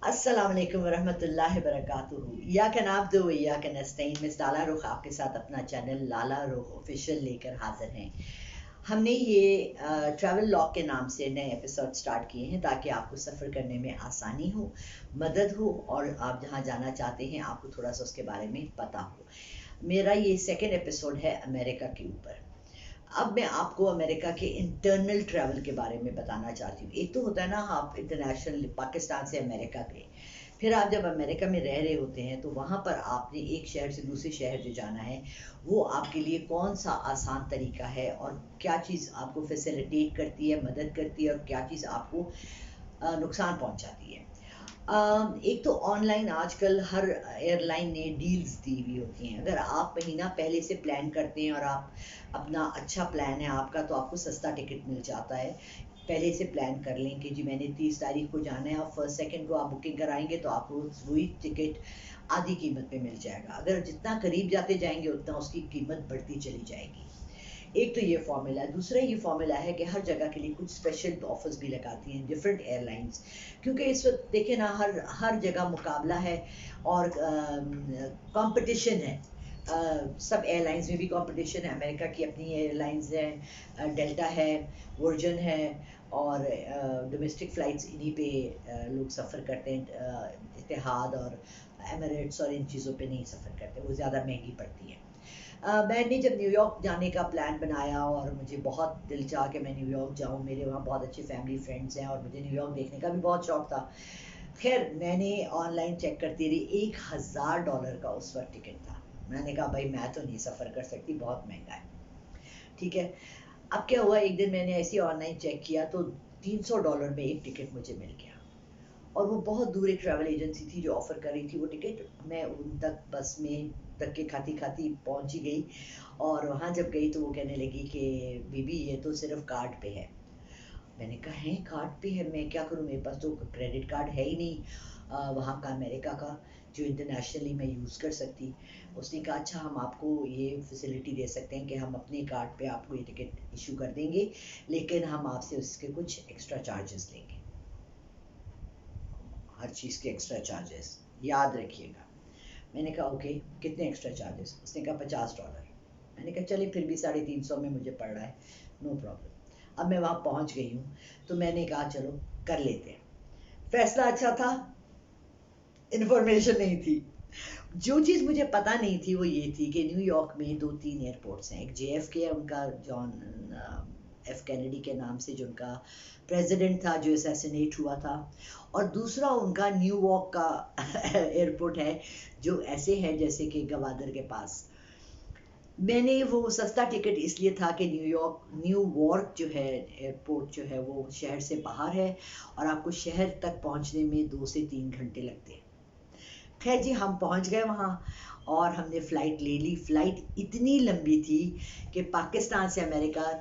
अस्सलाम वालेकुम वरहमतुल्लाहि वबरकातुहू। इय्याक नअब्दु व इय्याक नस्तईन। मिस लाला रुख आपके साथ अपना चैनल लाला रुख ऑफिशियल लेकर हाजिर हैं। हमने ये ट्रैवल लॉग के नाम से नए एपिसोड स्टार्ट किए हैं ताकि आपको सफ़र करने में आसानी हो, मदद हो और आप जहाँ जाना चाहते हैं आपको थोड़ा सा उसके बारे में पता हो। मेरा ये सेकेंड एपिसोड है अमेरिका के ऊपर। अब मैं आपको अमेरिका के इंटरनल ट्रैवल के बारे में बताना चाहती हूँ। एक तो होता है ना, आप इंटरनेशनल पाकिस्तान से अमेरिका गए, फिर आप जब अमेरिका में रह रहे होते हैं तो वहाँ पर आपने एक शहर से दूसरे शहर जो जाना है वो आपके लिए कौन सा आसान तरीका है और क्या चीज़ आपको फैसिलिटेट करती है, मदद करती है और क्या चीज़ आपको नुकसान पहुँचाती है। एक तो ऑनलाइन आजकल हर एयरलाइन ने डील्स दी हुई होती हैं। अगर आप महीना पहले से प्लान करते हैं और आप अपना अच्छा प्लान है आपका तो आपको सस्ता टिकट मिल जाता है। पहले से प्लान कर लें कि जी मैंने 30 तारीख को जाना है और फर्स्ट सेकंड को आप बुकिंग कराएंगे तो आपको वही टिकट आधी कीमत पे मिल जाएगा। अगर जितना करीब जाते जाएंगे उतना उसकी कीमत बढ़ती चली जाएगी। एक तो ये फॉर्मूला है। दूसरा ये फॉर्मूला है कि हर जगह के लिए कुछ स्पेशल ऑफर्स भी लगाती हैं डिफरेंट एयरलाइंस, क्योंकि इस वक्त देखें ना, हर जगह मुकाबला है और कंपटीशन है। सब एयरलाइंस में भी कंपटीशन है। अमेरिका की अपनी एयरलाइंस हैं, डेल्टा है, वर्जन है और डोमेस्टिक फ़्लाइट्स इन्हीं पे लोग सफ़र करते हैं। इतिहाद और एमिरेट्स और इन चीज़ों पे नहीं सफ़र करते, वो ज़्यादा महंगी पड़ती है। मैंने जब न्यूयॉर्क जाने का प्लान बनाया और मुझे बहुत दिल चाहा कि मैं न्यूयॉर्क जाऊं, मेरे वहाँ बहुत अच्छे फैमिली फ्रेंड्स हैं और मुझे न्यूयॉर्क देखने का भी बहुत शौक था। खैर मैंने ऑनलाइन चेक करती रही, $1000 का उस वक्त टिकट था। मैंने कहा भाई मैं तो नहीं सफ़र कर सकती, बहुत महंगा है। ठीक है, अब क्या हुआ, एक दिन मैंने ऐसे ऑनलाइन चेक किया तो $300 में एक टिकट मुझे मिल गया और वो बहुत दूर एक ट्रैवल एजेंसी थी जो ऑफ़र कर रही थी वो टिकट। मैं उन तक बस में धक्के खाती खाती पहुंच ही गई और वहाँ जब गई तो वो कहने लगी कि बीबी ये तो सिर्फ कार्ड पे है। मैंने कहा है कार्ड पे है, मैं क्या करूँ, मेरे पास तो क्रेडिट कार्ड है ही नहीं वहाँ का, अमेरिका का, जो इंटरनेशनली मैं यूज़ कर सकती। उसने कहा अच्छा हम आपको ये फैसिलिटी दे सकते हैं कि हम अपने कार्ड पे आपको ये टिकट इशू कर देंगे, लेकिन हम आपसे उसके कुछ एक्स्ट्रा चार्जेस लेंगे। हर चीज़ के एक्स्ट्रा चार्जेस याद रखिएगा। मैंने कहा ओके, कितने एक्स्ट्रा चार्जेस? उसने कहा $50। मैंने कहा चलिए फिर भी 350 में मुझे पड़ रहा है, नो प्रॉब्लम। अब मैं वहाँ पहुँच गई हूँ तो मैंने कहा चलो कर लेते हैं। फैसला अच्छा था, इन्फॉर्मेशन नहीं थी। जो चीज़ मुझे पता नहीं थी वो ये थी कि न्यूयॉर्क में 2-3 एयरपोर्ट्स हैं। एक JFK है उनका, जॉन F कैनेडी के नाम से जो उनका प्रेसिडेंट था जो असैसिनेट हुआ था, और दूसरा उनका न्यूयॉर्क का एयरपोर्ट है जो ऐसे है जैसे कि गवादर के पास। मैंने वो सस्ता टिकट इसलिए था कि न्यूयॉर्क जो है एयरपोर्ट जो है वो शहर से बाहर है और आपको शहर तक पहुंचने में 2 से 3 घंटे लगते हैं। खैर जी हम पहुंच गए वहाँ और हमने फ़्लाइट ले ली। फ़्लाइट इतनी लंबी थी कि पाकिस्तान से अमेरिका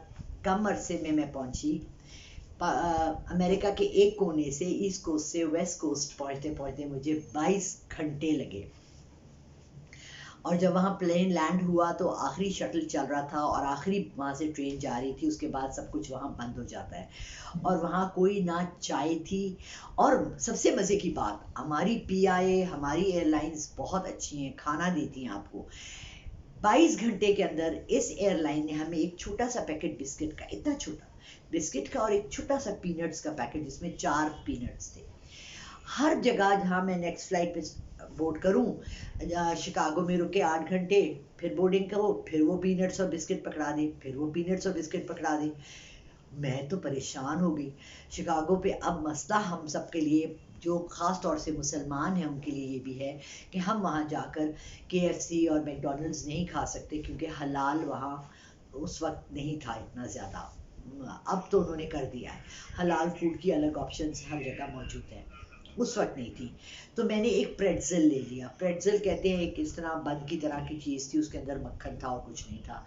कम अरसे में मैं पहुंची। अमेरिका के एक कोने से ईस्ट कोस्ट से वेस्ट कोस्ट पहुंचते पहुंचते मुझे 22 घंटे लगे। और जब वहाँ प्लेन लैंड हुआ तो आखिरी शटल चल रहा था और आखिरी वहाँ से ट्रेन जा रही थी, उसके बाद सब कुछ वहाँ बंद हो जाता है और वहाँ कोई ना चाय थी। और सबसे मज़े की बात, हमारी PIA, हमारी एयरलाइंस बहुत अच्छी हैं, खाना देती हैं आपको। 22 घंटे के अंदर इस एयरलाइन ने हमें एक छोटा सा पैकेट बिस्किट का, इतना छोटा बिस्किट का, और एक छोटा सा पीनट्स का पैकेट जिसमें 4 पीनट्स थे। हर जगह जहाँ मैं नेक्स्ट फ्लाइट पे बोर्ड करूँ, शिकागो में रुके 8 घंटे, फिर बोर्डिंग करो, फिर वो पीनट्स और बिस्किट पकड़ा दे, फिर वो पीनट्स और बिस्किट पकड़ा दे। मैं तो परेशान हो गई। शिकागो पे अब मसला हम सब के लिए, जो ख़ास तौर से मुसलमान हैं उनके लिए ये भी है कि हम वहाँ जाकर KFC और मैकडॉनल्ड्स नहीं खा सकते क्योंकि हलाल वहाँ उस वक्त नहीं था इतना ज़्यादा। अब तो उन्होंने कर दिया है, हलाल फूड की अलग ऑप्शंस हर जगह मौजूद हैं, उस वक्त नहीं थी। तो मैंने एक प्रेट्ज़ल ले लिया। प्रेट्ज़ल कहते हैं एक इस तरह बंद की तरह की चीज़ थी, उसके अंदर मक्खन था और कुछ नहीं था।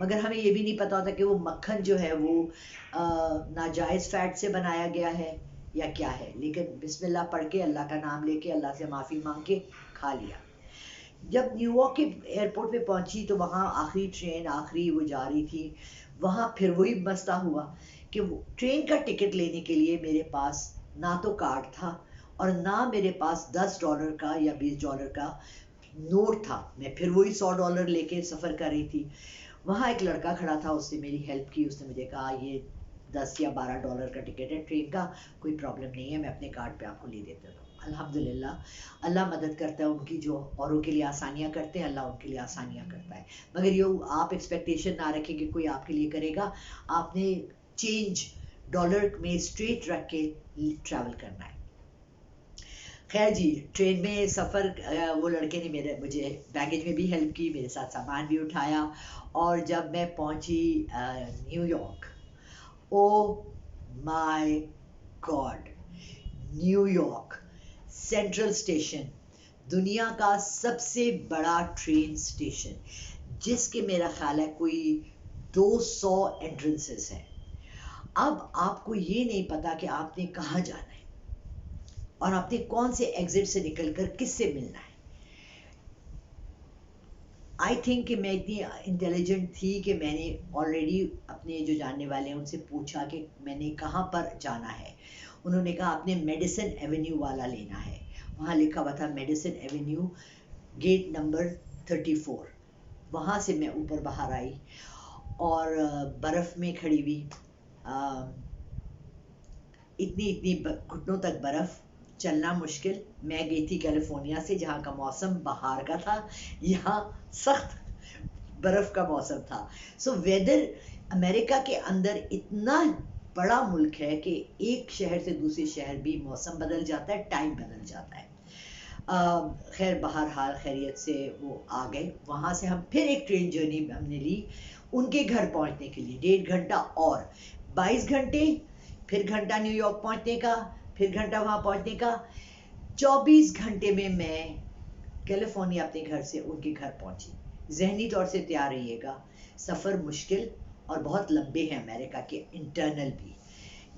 मगर हमें ये भी नहीं पता होता कि वो मक्खन जो है वो नाजायज़ फ़ैट से बनाया गया है या क्या है, लेकिन बिस्मिल्लाह पढ़ के अल्लाह का नाम लेके अल्लाह से माफ़ी मांग के खा लिया। जब न्यूयॉर्क के एयरपोर्ट पे पहुंची तो वहाँ आखिरी ट्रेन, आखिरी वो जा रही थी। वहाँ फिर वही मसला हुआ कि वो ट्रेन का टिकट लेने के लिए मेरे पास ना तो कार्ड था और ना मेरे पास $10 का या $20 का नोट था। मैं फिर वही $100 लेके सफ़र कर रही थी। वहाँ एक लड़का खड़ा था, उसने मेरी हेल्प की। उसने मुझे कहा ये $10 या $12 का टिकट है ट्रेन का, कोई प्रॉब्लम नहीं है, मैं अपने कार्ड पे आपको ले देता हूँ। अल्हम्दुलिल्लाह, अल्लाह मदद करता है उनकी, जो औरों के लिए आसानियाँ करते हैं अल्लाह उनके लिए आसानियाँ करता है। मगर ये आप एक्सपेक्टेशन ना रखें कि कोई आपके लिए करेगा। आपने चेंज डॉलर में स्ट्रेट रख के ट्रैवल करना है। खैर जी, ट्रेन में सफ़र, वो लड़के ने मुझे बैगेज में भी हेल्प की, मेरे साथ सामान भी उठाया। और जब मैं पहुंची New York, oh my God, New York central station, दुनिया का सबसे बड़ा ट्रेन स्टेशन, जिसके मेरा ख्याल है कोई 200 एंट्रेंसेस हैं। अब आपको ये नहीं पता कि आपने कहाँ जाना है और आपने कौन से एग्जिट से निकलकर किससे मिलना है। आई थिंक कि मैं इतनी इंटेलिजेंट थी कि मैंने ऑलरेडी अपने जो जानने वाले हैं उनसे पूछा कि मैंने कहाँ पर जाना है। उन्होंने कहा आपने मेडिसन एवेन्यू वाला लेना है। वहाँ लिखा हुआ था मेडिसन एवेन्यू, गेट नंबर 34। वहाँ से मैं ऊपर बाहर आई और बर्फ़ में खड़ी हुई, इतनी घुटनों तक बर्फ़, चलना मुश्किल। मैं गई थी कैलिफोर्निया से, जहाँ का मौसम बाहर का था, यहाँ सख्त बर्फ़ का मौसम था। सो वेदर अमेरिका के अंदर इतना बड़ा मुल्क है कि एक शहर से दूसरे शहर भी मौसम बदल जाता है, टाइम बदल जाता है। खैर बहरहाल खैरियत से वो आ गए। वहाँ से हम फिर एक ट्रेन जर्नी हमने ली उनके घर पहुँचने के लिए, 1.5 घंटा और 22 घंटे, फिर घंटा न्यूयॉर्क पहुँचने का, फिर घंटा वहाँ पहुँचने का। 24 घंटे में मैं कैलिफोर्निया अपने घर से उनके घर पहुँची। जहनी तौर से तैयार रहिएगा, सफ़र मुश्किल और बहुत लंबे हैं अमेरिका के इंटरनल भी।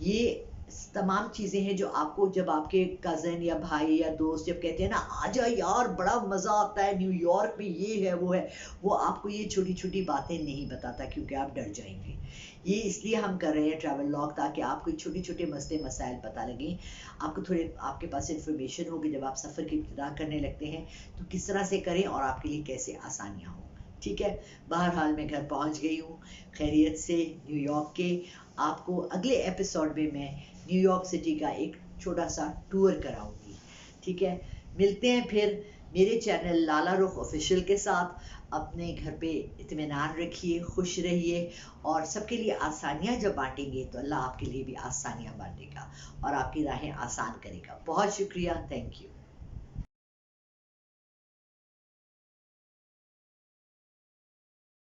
ये तमाम चीज़ें हैं जो आपको, जब आपके कज़न या भाई या दोस्त जब कहते हैं ना आजा यार बड़ा मज़ा आता है न्यूयॉर्क में, ये है वो है, वो आपको ये छोटी छोटी बातें नहीं बताता, क्योंकि आप डर जाएंगे। ये इसलिए हम कर रहे हैं ट्रैवल लॉग, ताकि आपको छोटे छोटे मसले मसाइल पता लगें, आपको थोड़े आपके पास इंफॉर्मेशन होगी जब आप सफ़र की इब्तिदा करने लगते हैं तो किस तरह से करें और आपके लिए कैसे आसानियाँ हों। ठीक है, बहरहाल मैं घर पहुंच गई हूँ खैरियत से न्यूयॉर्क के। आपको अगले एपिसोड में मैं न्यूयॉर्क सिटी का एक छोटा सा टूर कराऊंगी। ठीक है, मिलते हैं फिर मेरे चैनल लाला रुख ऑफिशियल के साथ। अपने घर पे इत्मीनान रखिए, खुश रहिए, और सबके लिए आसानियाँ जब बांटेंगे तो अल्लाह आपके लिए भी आसानियाँ बांटेगा और आपकी राहें आसान करेगा। बहुत शुक्रिया, थैंक यू।